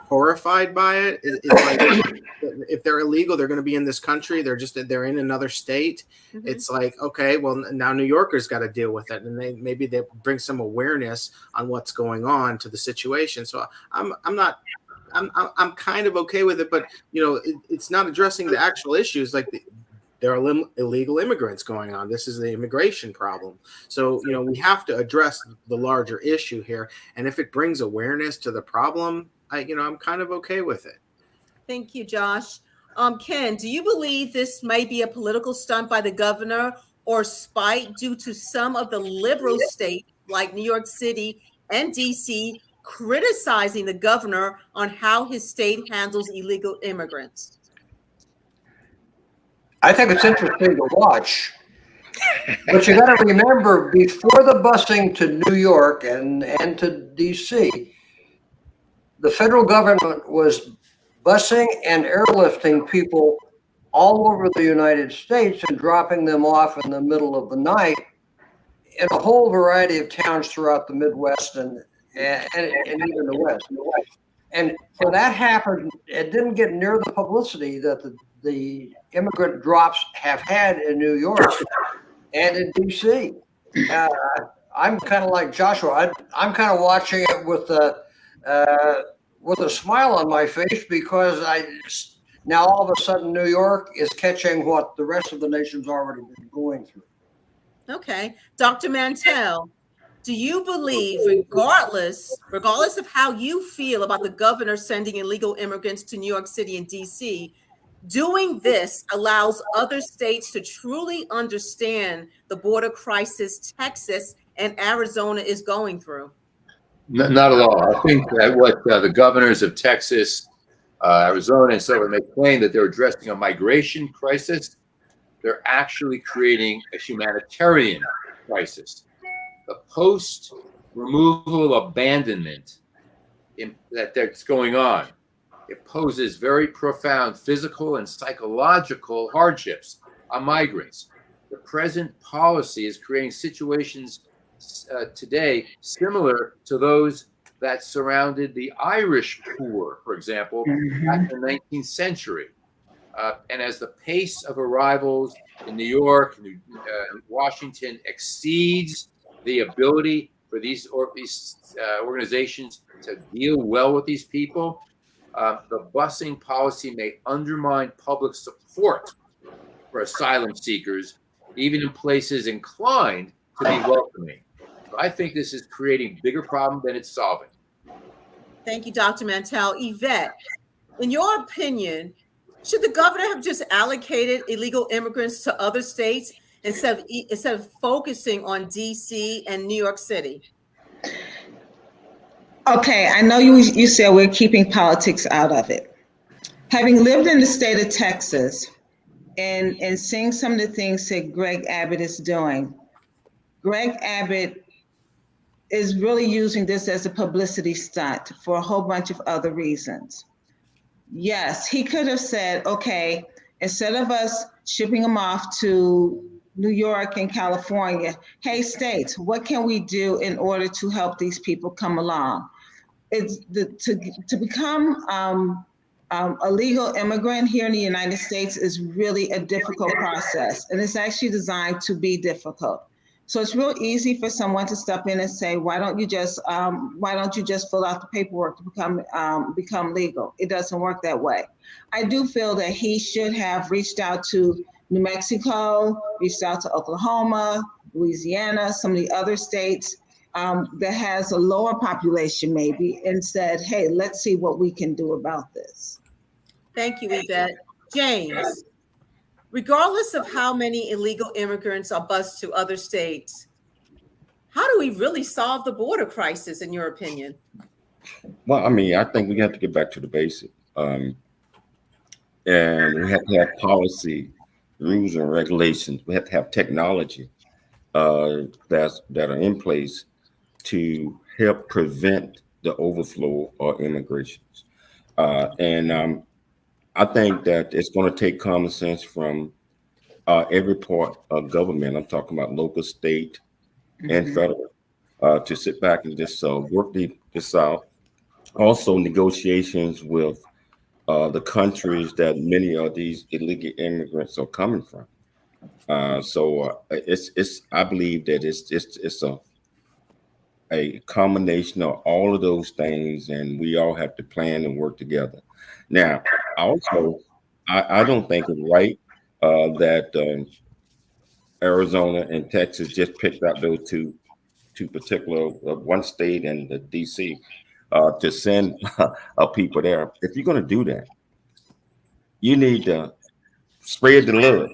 horrified by it. It's like if they're illegal, they're going to be in this country. They're in another state. Mm-hmm. It's like, okay, well, now New Yorkers got to deal with it, and maybe they bring some awareness on what's going on to the situation. So I'm not I'm kind of okay with it, but it's not addressing the actual issues. Like there are illegal immigrants going on. This is the immigration problem. So we have to address the larger issue here. And if it brings awareness to the problem, I'm kind of okay with it. Thank you, Josh. Ken, do you believe this may be a political stunt by the governor or spite due to some of the liberal states like New York City and DC criticizing the governor on how his state handles illegal immigrants? I think it's interesting to watch. But you got to remember, before the busing to New York and to DC, the federal government was busing and airlifting people all over the United States and dropping them off in the middle of the night in a whole variety of towns throughout the Midwest and even the West. And when that happened, it didn't get near the publicity that the immigrant drops have had in New York and in DC. I'm kind of like Joshua. I'm kind of watching it with a smile on my face because now all of a sudden New York is catching what the rest of the nation's already been going through. Okay. Dr. Mantell, do you believe, regardless of how you feel about the governor sending illegal immigrants to New York City and DC, doing this allows other states to truly understand the border crisis Texas and Arizona is going through? Not at all. I think that what the governors of Texas, Arizona, and so on may claim that they're addressing a migration crisis, they're actually creating a humanitarian crisis. The post-removal abandonment that's going on, it poses very profound physical and psychological hardships on migrants. The present policy is creating situations today similar to those that surrounded the Irish poor, for example, back in the 19th century. And as the pace of arrivals in New York, Washington exceeds the ability for these organizations to deal well with these people, the busing policy may undermine public support for asylum seekers, even in places inclined to be welcoming. So I think this is creating bigger problem than it's solving. Thank you, Dr. Mantell. Yvette, in your opinion, should the governor have just allocated illegal immigrants to other states instead of focusing on DC and New York City? Okay, I know you said we're keeping politics out of it. Having lived in the state of Texas and seeing some of the things that Greg Abbott is doing, Greg Abbott is really using this as a publicity stunt for a whole bunch of other reasons. Yes, he could have said, okay, instead of us shipping them off to New York and California, hey, states, what can we do in order to help these people come along? To become a legal immigrant here in the United States is really a difficult process, and it's actually designed to be difficult. So it's real easy for someone to step in and say, why don't you just fill out the paperwork to become legal? It doesn't work that way. I do feel that he should have reached out to New Mexico, reached out to Oklahoma, Louisiana, some of the other states that has a lower population maybe, and said, hey, let's see what we can do about this. Thank you, Yvette. James, regardless of how many illegal immigrants are bused to other states, how do we really solve the border crisis, in your opinion? Well, I mean, I think we have to get back to the basics. And we have to have policy, rules and regulations. We have to have technology that are in place to help prevent the overflow of immigrations. And I think that it's going to take common sense from every part of government. I'm talking about local, state, and federal, to sit back and just work this out. Also, negotiations with the countries that many of these illegal immigrants are coming from. I believe that a combination of all of those things, and we all have to plan and work together. Now, also, I don't think it's right that Arizona and Texas just picked out those two particular one state and the DC to send people there. If you're going to do that, you need to spread the love.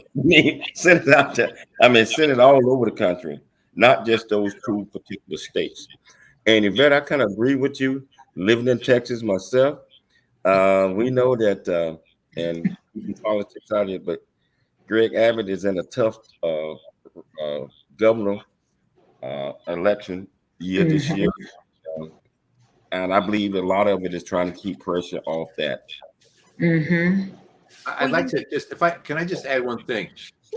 Send it out there. I mean, send it all over the country, not just those two particular states. And Yvette, I kind of agree with you. Living in Texas myself, we know that, and politics out here, but Greg Abbott is in a tough governor election year this year. And I believe a lot of it is trying to keep pressure off that. I'd like to just, can I just add one thing?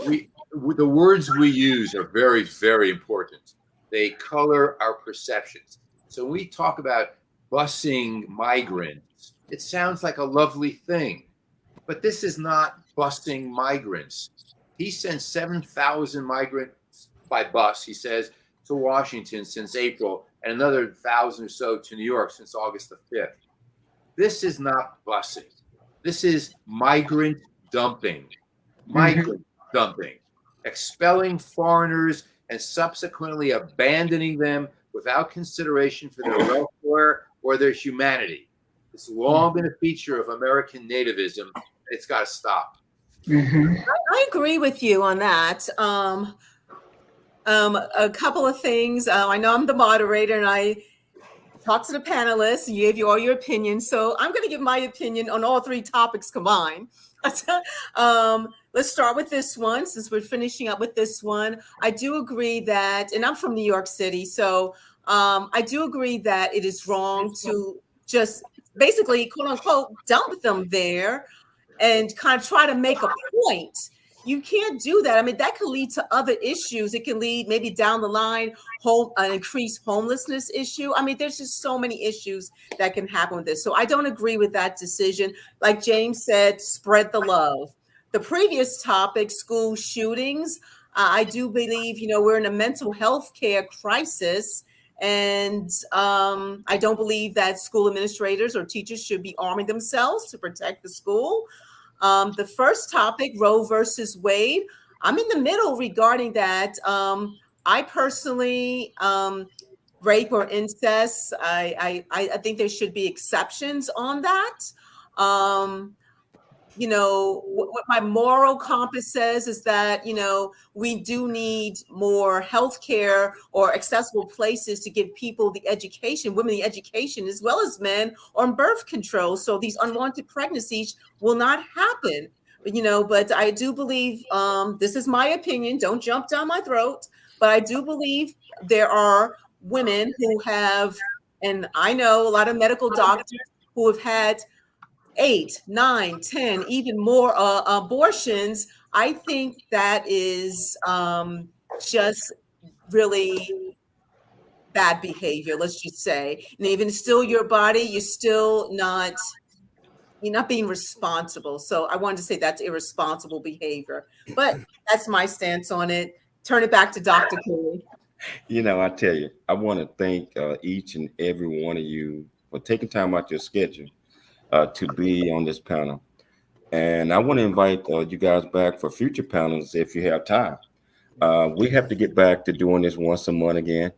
The words we use are very, very important. They color our perceptions. So when we talk about busing migrants, it sounds like a lovely thing, but this is not busing migrants. He sent 7,000 migrants by bus, he says, to Washington since April, and another 1,000 or so to New York since August the 5th. This is not busing. This is migrant dumping. Migrant dumping. Expelling foreigners and subsequently abandoning them without consideration for their welfare or their humanity. It's long been a feature of American nativism. It's got to stop. I agree with you on that. A couple of things. I know I'm the moderator and I talked to the panelists and gave you all your opinions. So I'm going to give my opinion on all three topics combined. Let's start with this one, since we're finishing up with this one. I do agree that, and I'm from New York City, so I do agree that it is wrong to just basically, quote unquote, dump them there and kind of try to make a point. You can't do that. I mean, that could lead to other issues. It can lead maybe down the line, an increased homelessness issue. I mean, there's just so many issues that can happen with this. So I don't agree with that decision. Like James said, spread the love. The previous topic, school shootings, I do believe, we're in a mental health care crisis. And I don't believe that school administrators or teachers should be arming themselves to protect the school. The first topic, Roe versus Wade, I'm in the middle regarding that. I personally, rape or incest, I think there should be exceptions on that. What my moral compass says is that, we do need more healthcare or accessible places to give people the education, women the education, as well as men, on birth control. So these unwanted pregnancies will not happen. But I do believe, this is my opinion, don't jump down my throat, but I do believe there are women who have, and I know a lot of medical doctors who have had 8, 9, 10, even more abortions. I think that is just really bad behavior, let's just say. And even still your body, you're not being responsible. So I wanted to say that's irresponsible behavior. But that's my stance on it. Turn it back to Dr. Cooley. I tell you, I want to thank each and every one of you for taking time out your schedule to be on this panel. And I want to invite you guys back for future panels if you have time. We have to get back to doing this once a month again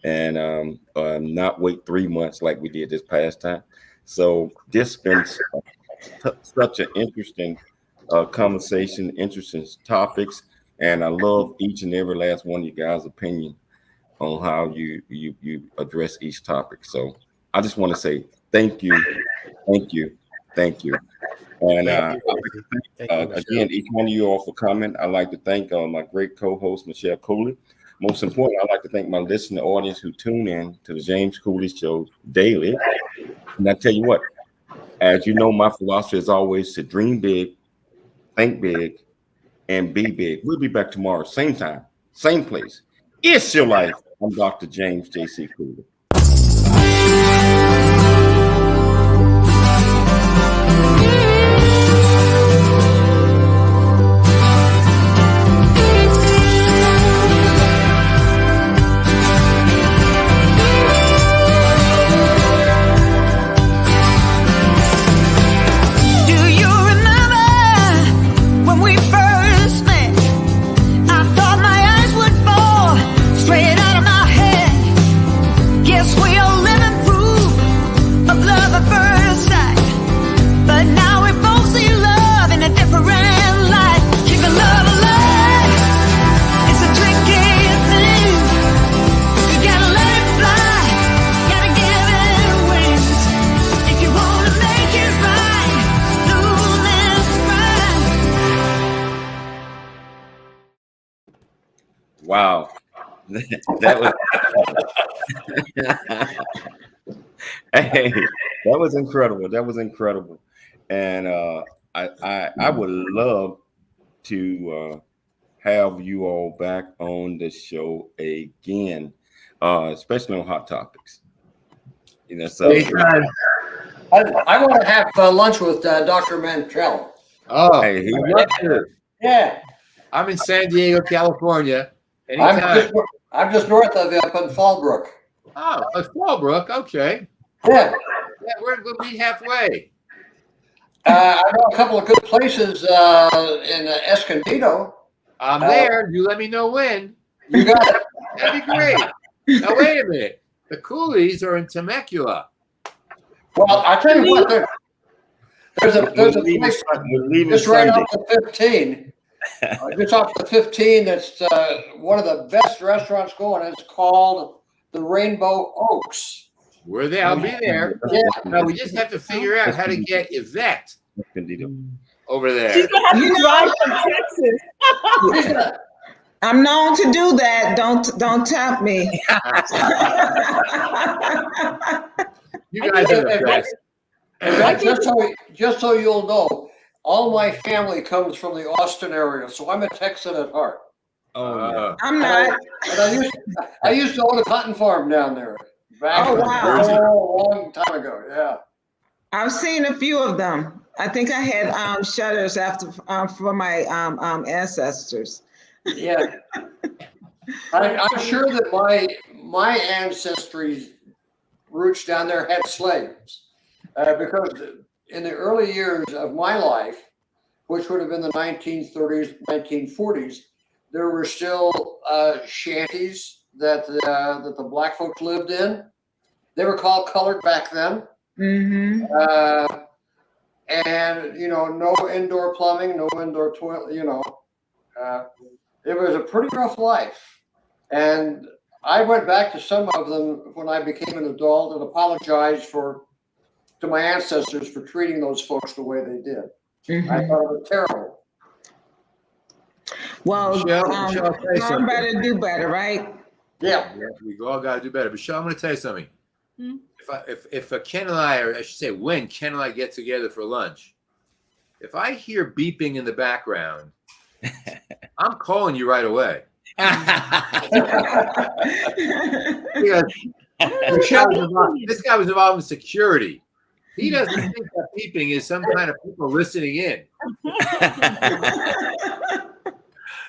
and not wait 3 months like we did this past time. So this has been such an interesting conversation, interesting topics. And I love each and every last one of you guys' opinion on how you address each topic. So I just want to say thank you. And again, each one of you all for coming. I'd like to thank my great co-host, Michelle Cooley. Most importantly, I'd like to thank my listener audience who tune in to the James Cooley Show daily. And I tell you what, as you know, my philosophy is always to dream big, think big, and be big. We'll be back tomorrow, same time, same place. It's your life. I'm Dr. James J.C. Cooley. Wow. That was hey, that was incredible. That was incredible. And I would love to have you all back on the show again, especially on hot topics. You know, so I want to have lunch with Dr. Mantell. Oh, hey, I'd love to. Yeah. I'm in San Diego, California. I'm Anytime. just north of you up in Fallbrook. Oh, Fallbrook. Okay. Yeah. Yeah, we'll meet halfway. I know a couple of good places in Escondido. I'm there. You let me know when. You got it. That'd be great. Now, wait a minute. The Coolies are in Temecula. Well, I tell you what, there's a place just right off the 15. Just off the 15, that's one of the best restaurants going. It's called the Rainbow Oaks. We're there. I'll be there. Yeah. Now, we just have to figure out how to get Yvette over there. She's gonna have to drive from Texas. I'm known to do that. Don't tempt me. You guys are the best. And just so you'll know, all my family comes from the Austin area, so I'm a Texan at heart. Oh, I'm not. And I used to own a cotton farm down there back a long time ago. Yeah. I've seen a few of them. I think I had shutters for my ancestors. Yeah. I'm sure that my ancestry's roots down there had slaves, because in the early years of my life, which would have been the 1930s, 1940s, there were still shanties that the black folks lived in. They were called colored back then. Mm-hmm. And no indoor plumbing, no indoor toilet. It was a pretty rough life. And I went back to some of them when I became an adult and apologized to my ancestors for treating those folks the way they did. Mm-hmm. I thought it was terrible. Well, Michelle, some better do better, right? Yeah. We all got to do better. Michelle, I'm going to tell you something. If Ken and I, or I should say when Ken and I get together for lunch, if I hear beeping in the background, I'm calling you right away. This guy was involved in security. He doesn't think that beeping is some kind of people listening in.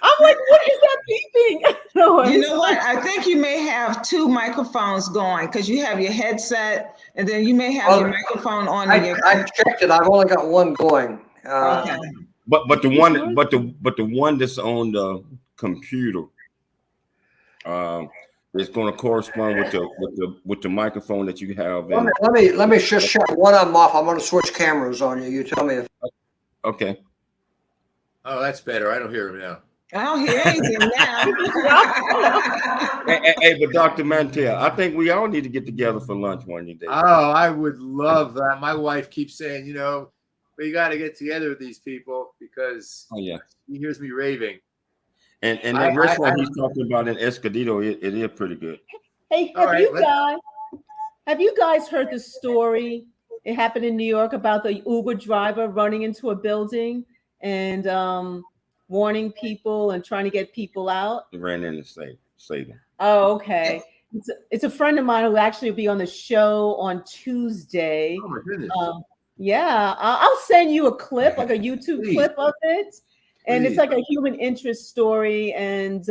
I'm like, what is that beeping? You know what? I think you may have two microphones going, because you have your headset and then you may have your microphone on. I checked it. I've only got one going. Okay. But the one that's on the computer is going to correspond with the microphone that you have. Let me just shut one of them off. I'm going to switch cameras on you. You tell me if. Okay. Oh, that's better. I don't hear him now. I don't hear anything now. Hey, but Dr. Mantell, I think we all need to get together for lunch one day. Oh, I would love that. My wife keeps saying, we got to get together with these people because she hears me raving. And that restaurant he's talking about in Escondido, it is pretty good. Hey, have you guys heard the story? It happened in New York about the Uber driver running into a building and warning people and trying to get people out. He ran in to save them. Oh, okay. It's a friend of mine who actually will be on the show on Tuesday. Oh my goodness. Yeah, I'll send you a clip, like a YouTube clip of it. And it's like a human interest story. And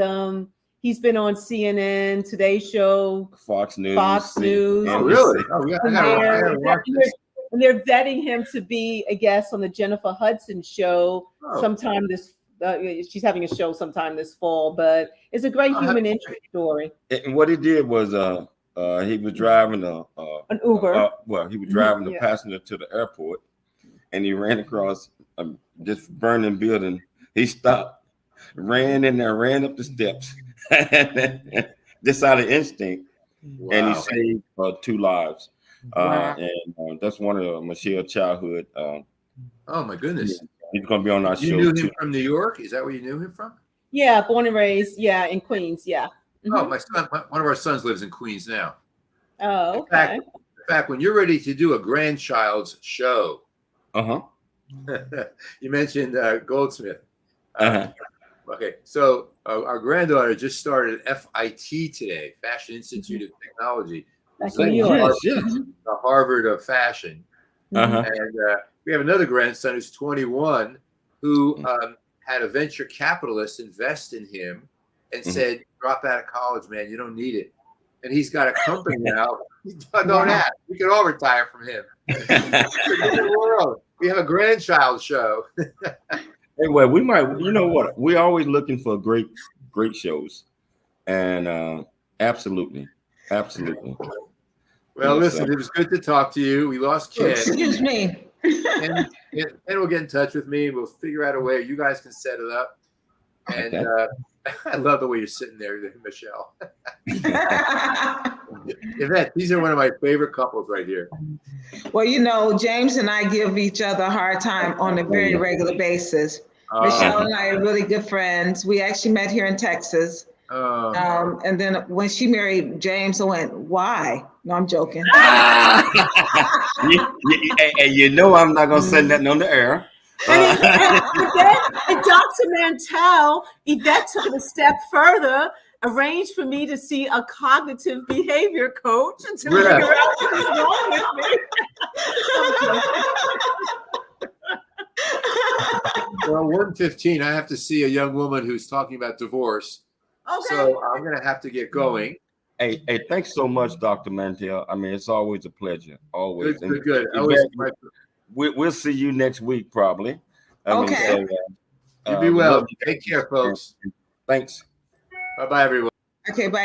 he's been on CNN, Today Show, Fox News. Oh, really? Oh, yeah. I gotta watch this. And they're vetting him to be a guest on the Jennifer Hudson show sometime this. She's having a show sometime this fall, but it's a great human interest story. And what he did was, he was driving an Uber. He was driving the passenger to the airport, and he ran across this burning building. He stopped, ran in there, ran up the steps, just out of instinct, and he saved 2 lives. And that's one of Michelle's childhood. Oh my goodness! He's going to be on our show. You knew him from New York? Is that where you knew him from? Yeah, born and raised. Yeah, in Queens. Yeah. Oh, my son, one of our sons lives in Queens now. Oh, okay. In fact, when you're ready to do a grandchild's show, you mentioned Goldsmith. Okay, so our granddaughter just started FIT today, Fashion Institute of Technology. That's Like New York. the Harvard of fashion. And we have another grandson who's 21 who had a venture capitalist invest in him and said, drop out of college, man. You don't need it. And he's got a company now. Don't ask. We could all retire from him. We have a grandchild show. Anyway, we might, you know what? We're always looking for great shows. And absolutely. Well, listen, it was good to talk to you. We lost Ken. Excuse me. And will get in touch with me. We'll figure out a way. You guys can set it up. And I love the way you're sitting there, Michelle. Yvette, these are one of my favorite couples right here. Well, you know, James and I give each other a hard time on a very regular basis. Michelle and I are really good friends. We actually met here in Texas. And then when she married James, I went, why? No, I'm joking. You know I'm not going to send nothing on the air. And Dr. Mantell, Yvette took it a step further, arranged for me to see a cognitive behavior coach to figure out what was wrong with me. Well, 1:15, I have to see a young woman who's talking about divorce. Okay. So I'm going to have to get going. Hey, thanks so much, Dr. Mantell. I mean, it's always a pleasure. Always. Good. We'll see you next week, probably. Okay. You be well. Take care, folks. Thanks. Bye-bye, everyone. Okay, bye.